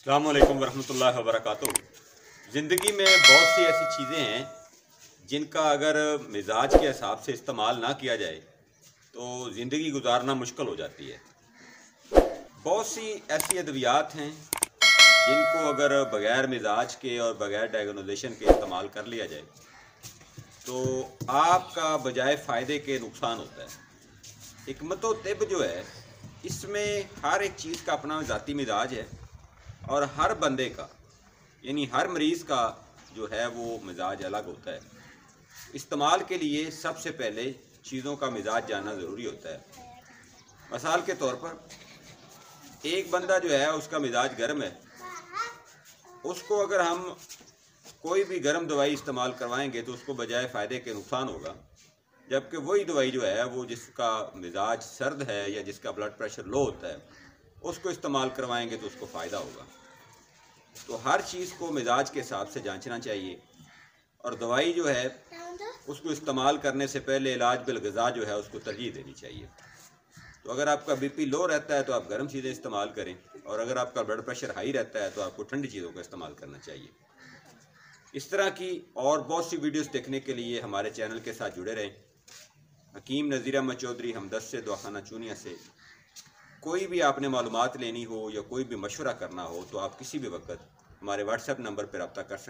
अस्सलाम वालेकुम वरहमतुल्लाहि वबरकातुहू। ज़िंदगी में बहुत सी ऐसी चीज़ें हैं जिनका अगर मिजाज के हिसाब से इस्तेमाल ना किया जाए तो ज़िंदगी गुजारना मुश्किल हो जाती है। बहुत सी ऐसी अद्वियात हैं जिनको अगर बग़ैर मिजाज के और बग़ैर डायग्नोजेशन के इस्तेमाल कर लिया जाए तो आपका बजाय फ़ायदे के नुकसान होता है। हिकमत तिब जो है इसमें हर एक चीज़ का अपना ज़ाती मिजाज है और हर बंदे का यानी हर मरीज़ का जो है वो मिजाज अलग होता है। इस्तेमाल के लिए सबसे पहले चीज़ों का मिजाज जानना ज़रूरी होता है। मिसाल के तौर पर एक बंदा जो है उसका मिजाज गर्म है, उसको अगर हम कोई भी गर्म दवाई इस्तेमाल करवाएंगे तो उसको बजाय फ़ायदे के नुकसान होगा, जबकि वही दवाई जो है वो जिसका मिजाज सर्द है या जिसका ब्लड प्रेशर लो होता है उसको इस्तेमाल करवाएंगे तो उसको फ़ायदा होगा। तो हर चीज़ को मिजाज के हिसाब से जांचना चाहिए और दवाई जो है उसको इस्तेमाल करने से पहले इलाज बिलग़िज़ा जो है उसको तरजीह देनी चाहिए। तो अगर आपका बीपी लो रहता है तो आप गर्म चीज़ें इस्तेमाल करें और अगर आपका ब्लड प्रेशर हाई रहता है तो आपको ठंडी चीज़ों का इस्तेमाल करना चाहिए। इस तरह की और बहुत सी वीडियोस देखने के लिए हमारे चैनल के साथ जुड़े रहें। हकीम नज़ीर अहमद चौधरी हमदर्द से दवाखाना चूनिया से कोई भी आपने मालूमात लेनी हो या कोई भी मशवरा करना हो तो आप किसी भी वक्त हमारे व्हाट्सएप नंबर पर रब्ता कर सकते हैं।